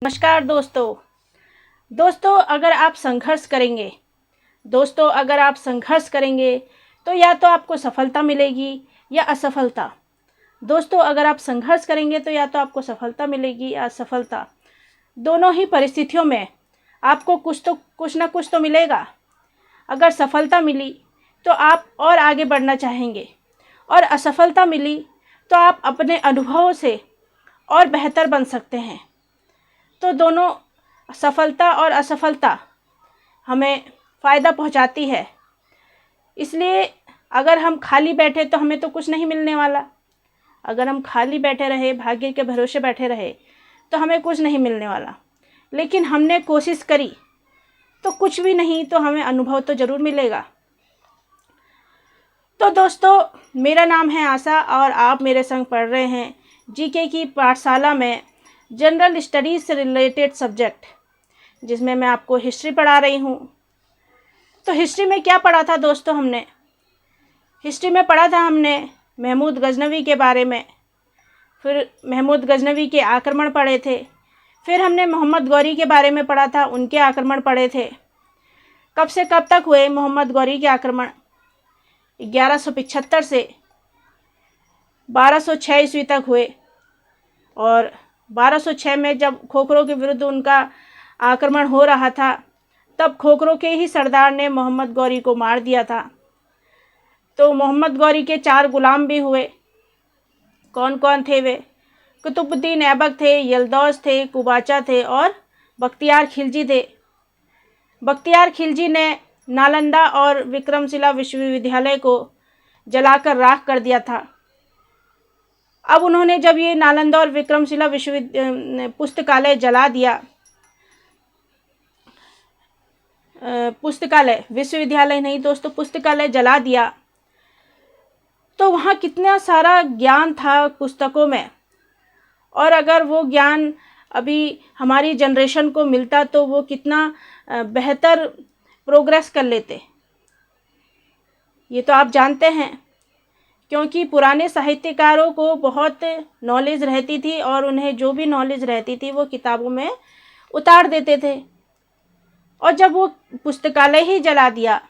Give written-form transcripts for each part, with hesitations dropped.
नमस्कार दोस्तों अगर आप संघर्ष करेंगे तो या तो आपको सफलता मिलेगी या असफलता। दोस्तों अगर आप संघर्ष करेंगे तो या तो आपको सफलता मिलेगी या असफलता। दोनों ही परिस्थितियों में आपको कुछ ना कुछ तो मिलेगा। अगर सफलता मिली तो आप और आगे बढ़ना चाहेंगे, और असफलता मिली तो आप अपने अनुभवों से और बेहतर बन सकते हैं। तो दोनों सफलता और असफलता हमें फ़ायदा पहुंचाती है। इसलिए अगर हम खाली बैठे तो हमें तो कुछ नहीं मिलने वाला। अगर हम खाली बैठे रहे, भाग्य के भरोसे बैठे रहे, तो हमें कुछ नहीं मिलने वाला। लेकिन हमने कोशिश करी तो कुछ भी नहीं तो हमें अनुभव तो ज़रूर मिलेगा। तो दोस्तों, मेरा नाम है आशा और आप मेरे संग पढ़ रहे हैं जीके की पाठशाला में जनरल स्टडीज़ से रिलेटेड सब्जेक्ट, जिसमें मैं आपको हिस्ट्री पढ़ा रही हूँ। तो हिस्ट्री में क्या पढ़ा था दोस्तों? हिस्ट्री में पढ़ा था हमने महमूद गजनवी के बारे में। फिर महमूद गजनवी के आक्रमण पढ़े थे। फिर हमने मोहम्मद गौरी के बारे में पढ़ा था, उनके आक्रमण पढ़े थे। कब से कब तक हुए मोहम्मद गौरी के आक्रमण? 1175 से 1206 ईस्वी तक हुए। और 1206 में जब खोखरों के विरुद्ध उनका आक्रमण हो रहा था, तब खोखरों के ही सरदार ने मोहम्मद गौरी को मार दिया था। तो मोहम्मद गौरी के 4 गुलाम भी हुए। कौन कौन थे वे? कुतुबुद्दीन ऐबक थे, यलदौस थे, कुबाचा थे और बख्तियार खिलजी थे। बख्तियार खिलजी ने नालंदा और विक्रमशिला विश्वविद्यालय को जलाकर राख कर दिया था। अब उन्होंने जब ये नालंदा और विक्रमशिला पुस्तकालय जला दिया, पुस्तकालय, विश्वविद्यालय नहीं दोस्तों, पुस्तकालय जला दिया, तो वहाँ कितना सारा ज्ञान था पुस्तकों में। और अगर वो ज्ञान अभी हमारी जनरेशन को मिलता तो वो कितना बेहतर प्रोग्रेस कर लेते। ये तो आप जानते हैं, क्योंकि पुराने साहित्यकारों को बहुत नॉलेज रहती थी और उन्हें जो भी नॉलेज रहती थी वो किताबों में उतार देते थे। और जब वो पुस्तकालय ही जला दिया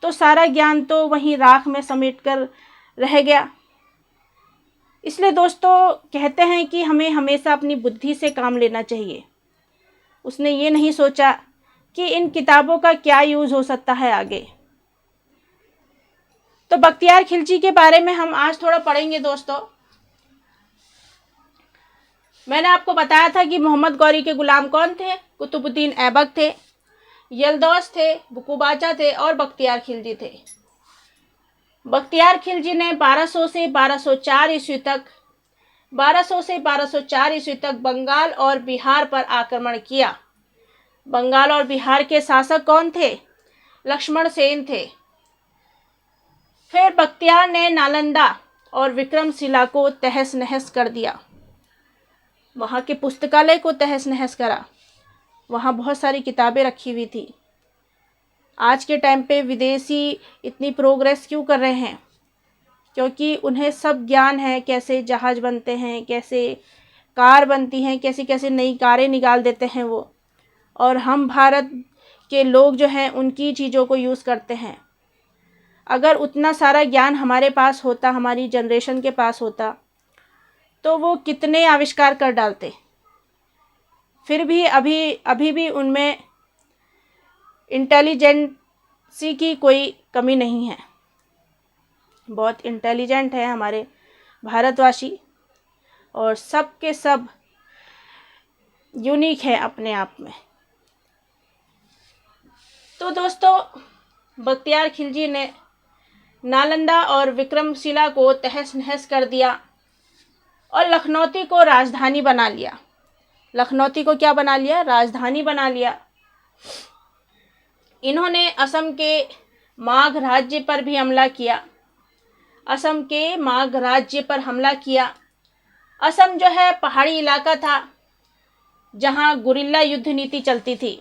तो सारा ज्ञान तो वहीं राख में समेट कर रह गया। इसलिए दोस्तों कहते हैं कि हमें हमेशा अपनी बुद्धि से काम लेना चाहिए। उसने ये नहीं सोचा कि इन किताबों का क्या यूज़ हो सकता है आगे। तो बख्तियार खिलजी के बारे में हम आज थोड़ा पढ़ेंगे दोस्तों। मैंने आपको बताया था कि मोहम्मद गौरी के गुलाम कौन थे? कुतुबुद्दीन ऐबक थे, यलदौस थे, कुबाचा थे और बख्तियार खिलजी थे। बख्तियार खिलजी ने 1200 से 1204 ईस्वी तक बंगाल और बिहार पर आक्रमण किया। बंगाल और बिहार के शासक कौन थे? लक्ष्मण सेन थे। फिर बख्तियार ने नालंदा और विक्रमशिला को तहस नहस कर दिया। वहाँ के पुस्तकालय को तहस नहस करा। वहाँ बहुत सारी किताबें रखी हुई थी। आज के टाइम पे विदेशी इतनी प्रोग्रेस क्यों कर रहे हैं? क्योंकि उन्हें सब ज्ञान है, कैसे जहाज़ बनते हैं, कैसे कार बनती हैं, कैसी कैसी नई कारें निकाल देते हैं वो। और हम भारत के लोग जो हैं उनकी चीज़ों को यूज़ करते हैं। अगर उतना सारा ज्ञान हमारे पास होता, हमारी जनरेशन के पास होता, तो वो कितने आविष्कार कर डालते। फिर भी अभी भी उनमें इंटेलिजेंसी की कोई कमी नहीं है। बहुत इंटेलिजेंट है हमारे भारतवासी, और सब के सब यूनिक है अपने आप में। तो दोस्तों, बख्तियार खिलजी ने नालंदा और विक्रमशिला को तहस नहस कर दिया और लखनौती को राजधानी बना लिया। लखनौती को क्या बना लिया? राजधानी बना लिया। इन्होंने असम के माघ राज्य पर भी हमला किया। असम के माघ राज्य पर हमला किया। असम जो है पहाड़ी इलाका था जहाँ गुरिल्ला युद्ध नीति चलती थी।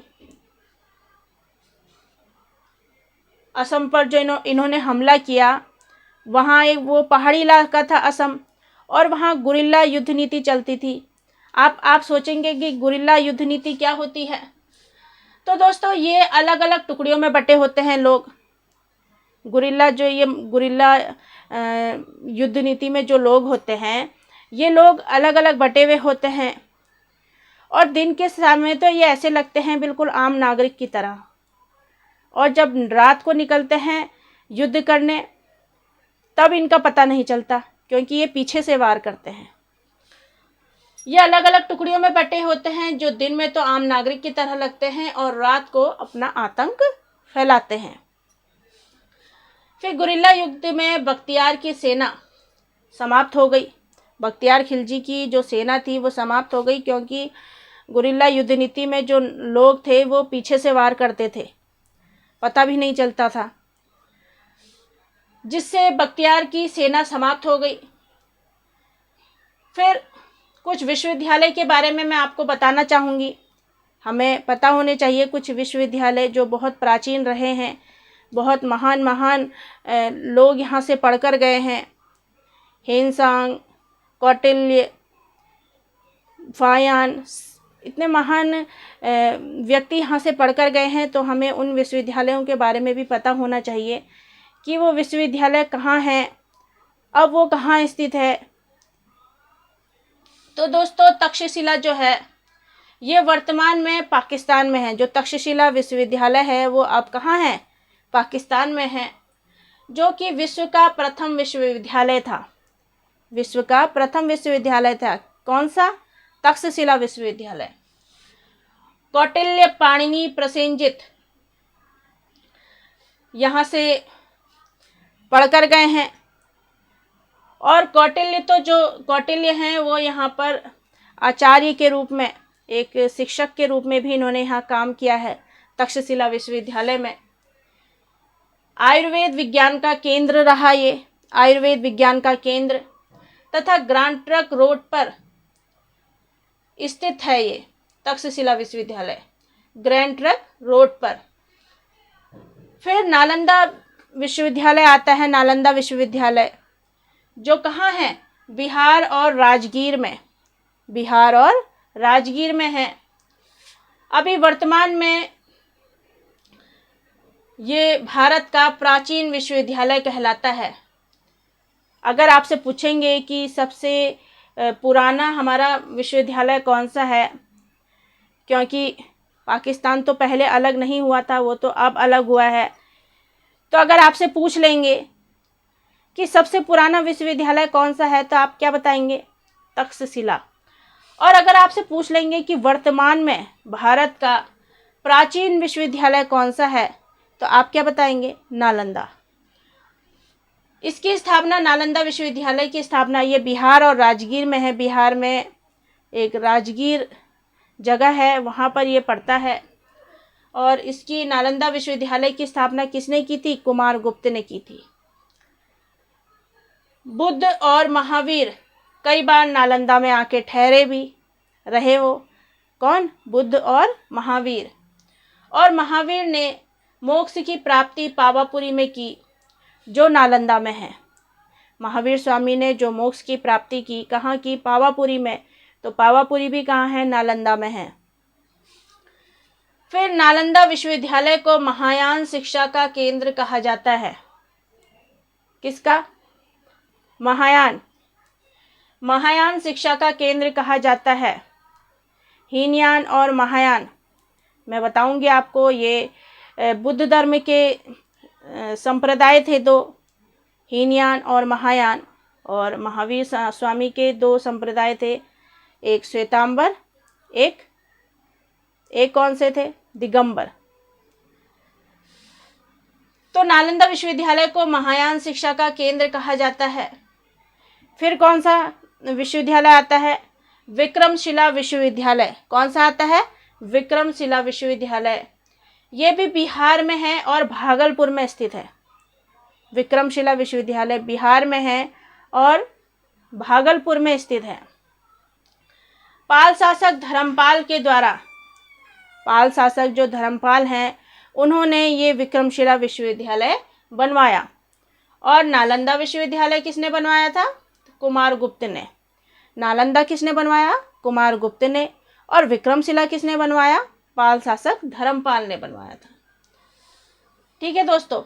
असम पर जो इन्होंने हमला किया, वहाँ एक वो पहाड़ी इलाका था असम, और वहाँ गुरिल्ला युद्ध नीति चलती थी। आप सोचेंगे कि गुरिल्ला युद्ध नीति क्या होती है। तो दोस्तों ये अलग अलग टुकड़ियों में बटे होते हैं लोग। गुरिल्ला युद्ध नीति में जो लोग होते हैं, ये लोग अलग अलग बटे हुए होते हैं और दिन के समय तो ये ऐसे लगते हैं बिल्कुल आम नागरिक की तरह, और जब रात को निकलते हैं युद्ध करने तब इनका पता नहीं चलता, क्योंकि ये पीछे से वार करते हैं। ये अलग अलग टुकड़ियों में बटे होते हैं जो दिन में तो आम नागरिक की तरह लगते हैं और रात को अपना आतंक फैलाते हैं। फिर गुरिल्ला युद्ध में बख्तियार की सेना समाप्त हो गई। बख्तियार खिलजी की जो सेना थी वो समाप्त हो गई, क्योंकि गुरिल्ला युद्ध नीति में जो लोग थे वो पीछे से वार करते थे, पता भी नहीं चलता था, जिससे बख्तियार की सेना समाप्त हो गई। फिर कुछ विश्वविद्यालय के बारे में मैं आपको बताना चाहूँगी। हमें पता होने चाहिए कुछ विश्वविद्यालय जो बहुत प्राचीन रहे हैं, बहुत महान महान लोग यहाँ से पढ़कर गए हैं। हेनसांग, कौटिल्य, फायान, इतने महान व्यक्ति यहाँ से पढ़कर गए हैं, तो हमें उन विश्वविद्यालयों के बारे में भी पता होना चाहिए कि वो विश्वविद्यालय कहाँ हैं, अब वो कहाँ स्थित है। तो दोस्तों तक्षशिला जो है ये वर्तमान में पाकिस्तान में है। जो तक्षशिला विश्वविद्यालय है वो अब कहाँ है? पाकिस्तान में है, जो कि विश्व का प्रथम विश्वविद्यालय था। विश्व का प्रथम विश्वविद्यालय था। कौन सा? तक्षशिला विश्वविद्यालय। कौटिल्य, पाणिनि, प्रसेनजित यहाँ से पढ़कर गए हैं। और कौटिल्य हैं वो यहाँ पर आचार्य के रूप में, एक शिक्षक के रूप में भी इन्होंने यहाँ काम किया है तक्षशिला विश्वविद्यालय में। आयुर्वेद विज्ञान का केंद्र रहा ये, आयुर्वेद विज्ञान का केंद्र, तथा ग्रांड ट्रंक रोड पर स्थित है ये तक्षशिला विश्वविद्यालय, ग्रैंड ट्रंक रोड पर। फिर नालंदा विश्वविद्यालय आता है, नालंदा विश्वविद्यालय, जो कहाँ है? बिहार और राजगीर में, बिहार और राजगीर में है। अभी वर्तमान में ये भारत का प्राचीन विश्वविद्यालय कहलाता है। अगर आपसे पूछेंगे कि सबसे पुराना हमारा विश्वविद्यालय कौन सा है, क्योंकि पाकिस्तान तो पहले अलग नहीं हुआ था, वो तो अब अलग हुआ है, तो अगर आपसे पूछ लेंगे कि सबसे पुराना विश्वविद्यालय कौन सा है तो आप क्या बताएंगे? तक्षशिला। और अगर आपसे पूछ लेंगे कि वर्तमान में भारत का प्राचीन विश्वविद्यालय कौन सा है तो आप क्या बताएंगे? नालंदा। इसकी स्थापना, नालंदा विश्वविद्यालय की स्थापना, ये बिहार और राजगीर में है। बिहार में एक राजगीर जगह है, वहाँ पर ये पड़ता है। और इसकी नालंदा विश्वविद्यालय की स्थापना किसने की थी? कुमारगुप्त ने की थी। बुद्ध और महावीर कई बार नालंदा में आके ठहरे भी रहे। वो कौन? बुद्ध और महावीर। और महावीर ने मोक्ष की प्राप्ति पावापुरी में की, जो नालंदा में है। महावीर स्वामी ने जो मोक्ष की प्राप्ति की, कहाँ की? पावापुरी में। तो पावापुरी भी कहाँ है? नालंदा में है। फिर नालंदा विश्वविद्यालय को महायान शिक्षा का केंद्र कहा जाता है। किसका? महायान। महायान शिक्षा का केंद्र कहा जाता है। हीनयान और महायान, मैं बताऊंगी आपको, ये बुद्ध धर्म के संप्रदाय थे दो, हीनयान और महायान। और महावीर स्वामी के दो संप्रदाय थे, एक श्वेतांबर, एक कौन से थे? दिगंबर। तो नालंदा विश्वविद्यालय को महायान शिक्षा का केंद्र कहा जाता है। फिर कौन सा विश्वविद्यालय आता है? विक्रमशिला विश्वविद्यालय। कौन सा आता है? विक्रमशिला विश्वविद्यालय। ये भी बिहार में है और भागलपुर में स्थित है। विक्रमशिला विश्वविद्यालय बिहार में है और भागलपुर में स्थित है। पाल शासक धर्मपाल के द्वारा, पाल शासक जो धर्मपाल हैं, उन्होंने ये विक्रमशिला विश्वविद्यालय बनवाया। और नालंदा विश्वविद्यालय किसने बनवाया था? कुमारगुप्त ने। नालंदा किसने बनवाया? कुमार गुप्त ने, और विक्रमशिला किसने बनवाया? पाल शासक धर्मपाल ने बनवाया था। ठीक है दोस्तों,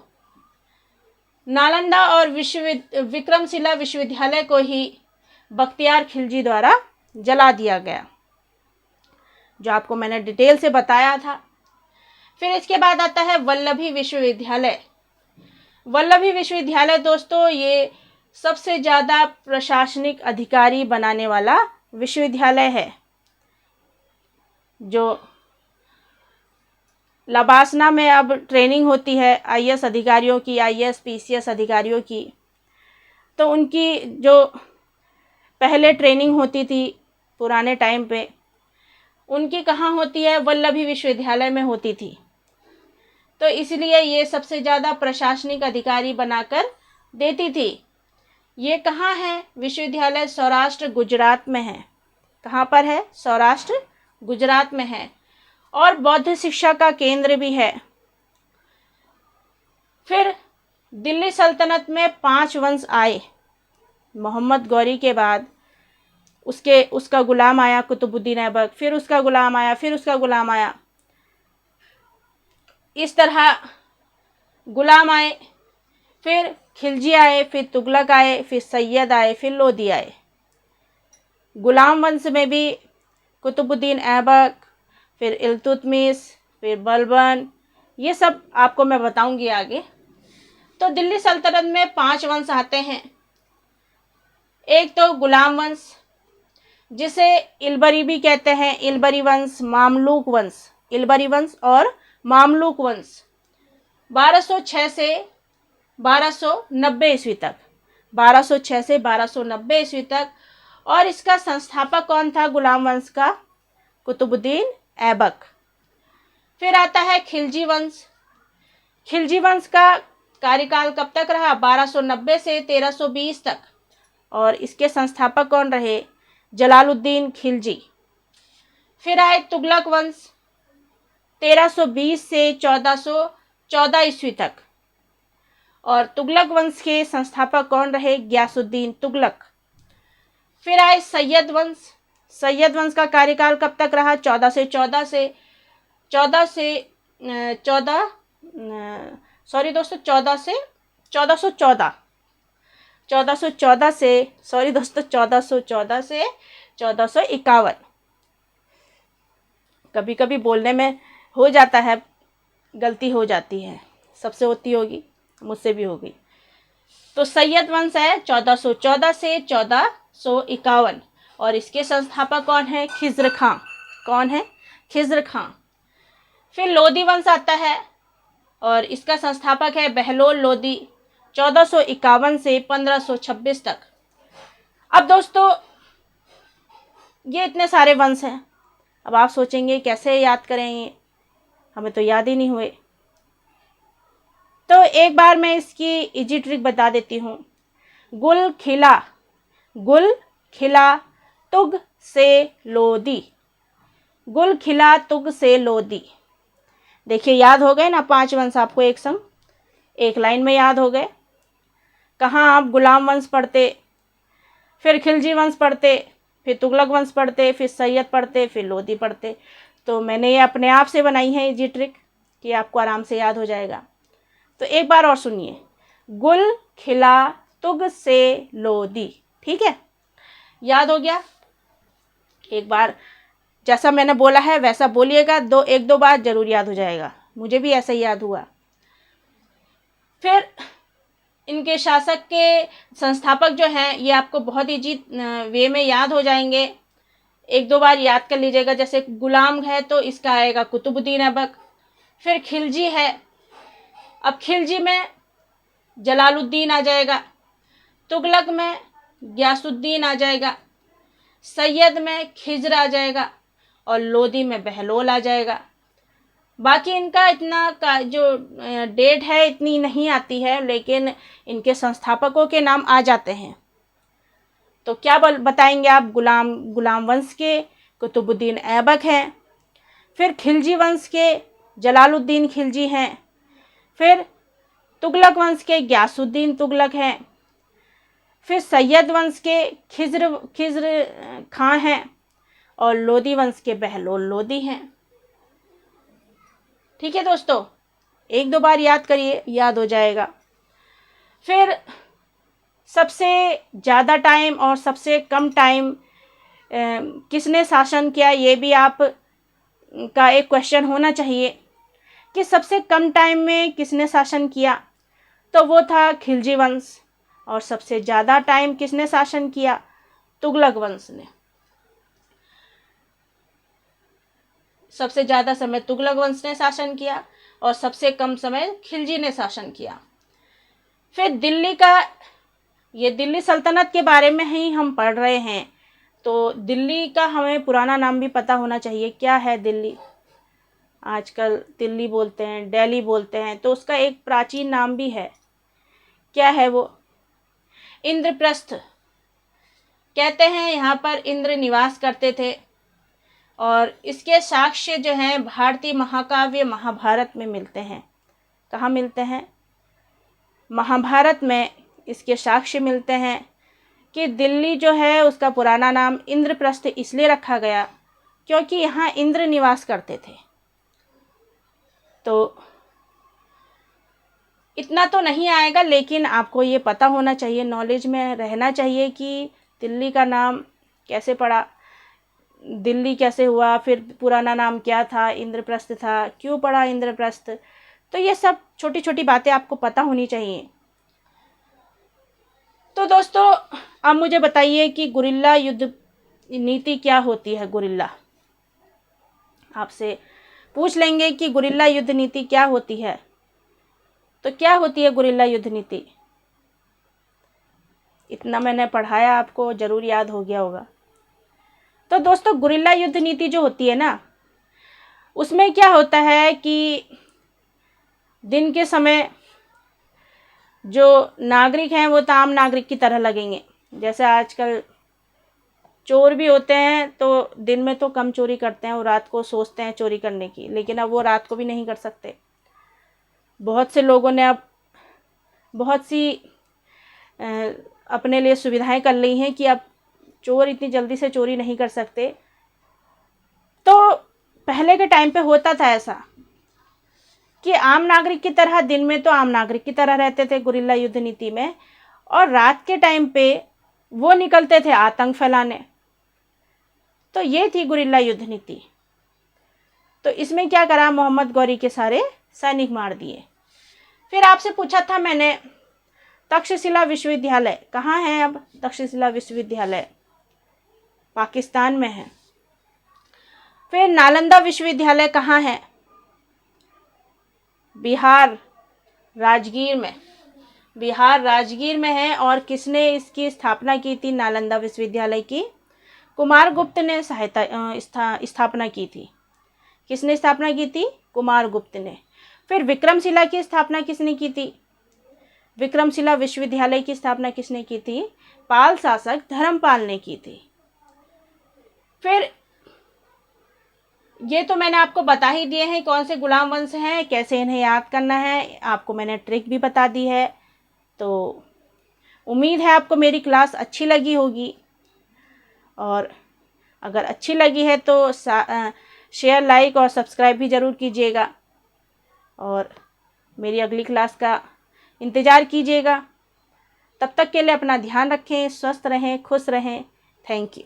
नालंदा और विक्रमशिला विश्वविद्यालय को ही बख्तियार खिलजी द्वारा जला दिया गया, जो आपको मैंने डिटेल से बताया था। फिर इसके बाद आता है वल्लभी विश्वविद्यालय। वल्लभी विश्वविद्यालय दोस्तों ये सबसे ज़्यादा प्रशासनिक अधिकारी बनाने वाला विश्वविद्यालय है, जो लबासना में अब ट्रेनिंग होती है आईएएस अधिकारियों की, आईएएस पीसीएस अधिकारियों की। तो उनकी जो पहले ट्रेनिंग होती थी पुराने टाइम पे, उनकी कहाँ होती है? वल्लभी विश्वविद्यालय में होती थी। तो इसलिए ये सबसे ज़्यादा प्रशासनिक अधिकारी बनाकर देती थी। ये कहाँ है विश्वविद्यालय? सौराष्ट्र गुजरात में है। कहाँ पर है? सौराष्ट्र गुजरात में है, और बौद्ध शिक्षा का केंद्र भी है। फिर दिल्ली सल्तनत में 5 वंश आए। मोहम्मद गौरी के बाद उसका गुलाम आया कुतुबुद्दीन ऐबक, फिर उसका गुलाम आया, फिर उसका गुलाम आया। इस तरह गुलाम आए, फिर खिलजी आए, फिर तुगलक आए, फिर सैयद आए, फिर लोदी आए। गुलाम वंश में भी कुतुबुद्दीन ऐबक, फिर इल्तुतमिश, फिर बलबन, ये सब आपको मैं बताऊंगी आगे। तो दिल्ली सल्तनत में 5 वंश आते हैं। एक तो गुलाम वंश, जिसे इलबरी भी कहते हैं, इलबरी वंश, मामलूक वंश, इलबरी वंश और मामलूक वंश 1206 से 1290 ईस्वी तक, 1206 से 1290 ईस्वी तक। और इसका संस्थापक कौन था गुलाम वंश का? कुतुबुद्दीन ऐबक। फिर आता है खिलजी वंश। खिलजी वंश का कार्यकाल कब तक रहा? 1290 से 1320 तक, और इसके संस्थापक कौन रहे? जलालुद्दीन खिलजी। फिर आए तुगलक वंश 1320 से 1414 ईस्वी तक, और तुगलक वंश के संस्थापक कौन रहे? गयासुद्दीन तुगलक। फिर आए सैयद वंश। सैयद वंश का कार्यकाल कब तक रहा? 1414 से 1414 से 1451। कभी कभी बोलने में हो जाता है, गलती हो जाती है, सबसे होती होगी, मुझसे भी हो गई। तो सैयद वंश है 1414 से 1451, और इसके संस्थापक कौन है? खिज़्र खां। कौन है? खिज़्र खां। फिर लोदी वंश आता है, और इसका संस्थापक है बहलोल लोदी, 1451 से 1526 तक। अब दोस्तों ये इतने सारे वंश हैं। अब आप सोचेंगे कैसे याद करेंगे, हमें तो याद ही नहीं हुए। तो एक बार मैं इसकी इजी ट्रिक बता देती हूँ। गुल खिला तुग से लोदी, गुल खिला तुग से लोदी। देखिए याद हो गए ना 5 वंश आपको एक संग, एक लाइन में याद हो गए। कहाँ आप गुलाम वंश पढ़ते, फिर खिलजी वंश पढ़ते, फिर तुगलक वंश पढ़ते, फिर सैयद पढ़ते, फिर लोदी पढ़ते। तो मैंने ये अपने आप से बनाई है इजी ट्रिक कि आपको आराम से याद हो जाएगा। तो एक बार और सुनिए, गुल खिला तुग से लोदी। ठीक है, याद हो गया? एक बार जैसा मैंने बोला है वैसा बोलिएगा, एक दो बार जरूर याद हो जाएगा। मुझे भी ऐसा ही याद हुआ। फिर इनके शासक के संस्थापक जो हैं ये आपको बहुत इजी वे में याद हो जाएंगे। एक दो बार याद कर लीजिएगा। जैसे गुलाम है तो इसका आएगा कुतुबुद्दीन ऐबक। फिर खिलजी है, अब खिलजी में जलालुद्दीन आ जाएगा, तुगलक में गयासुद्दीन आ जाएगा, सैयद में खिज़्र आ जाएगा, और लोदी में बहलोल आ जाएगा। बाकी इनका इतना का जो डेट है इतनी नहीं आती है, लेकिन इनके संस्थापकों के नाम आ जाते हैं। तो क्या बताएंगे आप? गुलाम वंश के कुतुबुद्दीन ऐबक हैं, फिर खिलजी वंश के जलालुद्दीन खिलजी हैं, फिर तुगलक वंश के गयासुद्दीन तुगलक हैं, फिर सैयद वंश के खिज़्र खां हैं, और लोदी वंश के बहलोल लोदी हैं। ठीक है दोस्तों, एक दो बार याद करिए, याद हो जाएगा। फिर सबसे ज़्यादा टाइम और सबसे कम टाइम किसने शासन किया, ये भी आप का एक क्वेश्चन होना चाहिए कि सबसे कम टाइम में किसने शासन किया। तो वो था खिलजी वंश। और सबसे ज़्यादा टाइम किसने शासन किया, तुगलक वंश ने। सबसे ज़्यादा समय तुगलक वंश ने शासन किया और सबसे कम समय खिलजी ने शासन किया। फिर दिल्ली का, ये दिल्ली सल्तनत के बारे में ही हम पढ़ रहे हैं, तो दिल्ली का हमें पुराना नाम भी पता होना चाहिए। क्या है दिल्ली? आजकल दिल्ली बोलते हैं, दिल्ली बोलते हैं, तो उसका एक प्राचीन नाम भी है। क्या है वो? इंद्रप्रस्थ। कहते हैं यहाँ पर इंद्र निवास करते थे। और इसके साक्ष्य जो हैं भारतीय महाकाव्य महाभारत में मिलते हैं। कहाँ मिलते हैं? महाभारत में इसके साक्ष्य मिलते हैं कि दिल्ली जो है उसका पुराना नाम इंद्रप्रस्थ इसलिए रखा गया क्योंकि यहाँ इंद्र निवास करते थे। तो इतना तो नहीं आएगा, लेकिन आपको ये पता होना चाहिए, नॉलेज में रहना चाहिए कि दिल्ली का नाम कैसे पड़ा, दिल्ली कैसे हुआ, फिर पुराना नाम क्या था, इंद्रप्रस्थ था, क्यों पड़ा इंद्रप्रस्थ। तो ये सब छोटी छोटी बातें आपको पता होनी चाहिए। तो दोस्तों, अब मुझे बताइए कि गुरिल्ला युद्ध नीति क्या होती है। गुरिल्ला, आपसे पूछ लेंगे कि गुरिल्ला युद्ध नीति क्या होती है, तो क्या होती है गुरिल्ला युद्ध नीति? इतना मैंने पढ़ाया, आपको जरूर याद हो गया होगा। तो दोस्तों, गुरिल्ला युद्ध नीति जो होती है ना, उसमें क्या होता है कि दिन के समय जो नागरिक हैं वो तो आम नागरिक की तरह लगेंगे। जैसे आजकल चोर भी होते हैं तो दिन में तो कम चोरी करते हैं, वो रात को सोचते हैं चोरी करने की, लेकिन अब वो रात को भी नहीं कर सकते। बहुत से लोगों ने अब बहुत सी अपने लिए सुविधाएं कर ली हैं कि अब चोर इतनी जल्दी से चोरी नहीं कर सकते। तो पहले के टाइम पे होता था ऐसा कि आम नागरिक की तरह, दिन में तो आम नागरिक की तरह रहते थे गुरिल्ला युद्ध नीति में, और रात के टाइम पे वो निकलते थे आतंक फैलाने। तो ये थी गुरिल्ला युद्ध नीति। तो इसमें क्या करा, मोहम्मद गौरी के सारे सैनिक मार दिए। फिर आपसे पूछा था मैंने, तक्षशिला विश्वविद्यालय कहाँ है? अब तक्षशिला विश्वविद्यालय पाकिस्तान में है। फिर नालंदा विश्वविद्यालय कहाँ है? बिहार, राजगीर में। बिहार राजगीर में है। और किसने इसकी स्थापना की थी नालंदा विश्वविद्यालय की? कुमारगुप्त ने स्थापना की थी। किसने स्थापना की थी? कुमारगुप्त ने। फिर विक्रमशिला की स्थापना किसने की थी? विक्रमशिला विश्वविद्यालय की स्थापना किसने की थी? पाल शासक धर्मपाल ने की थी। फिर ये तो मैंने आपको बता ही दिए हैं कौन से गुलाम वंश हैं, कैसे इन्हें याद करना है, आपको मैंने ट्रिक भी बता दी है। तो उम्मीद है आपको मेरी क्लास अच्छी लगी होगी, और अगर अच्छी लगी है तो शेयर, लाइक और सब्सक्राइब भी ज़रूर कीजिएगा, और मेरी अगली क्लास का इंतज़ार कीजिएगा। तब तक के लिए अपना ध्यान रखें, स्वस्थ रहें, खुश रहें। Thank you.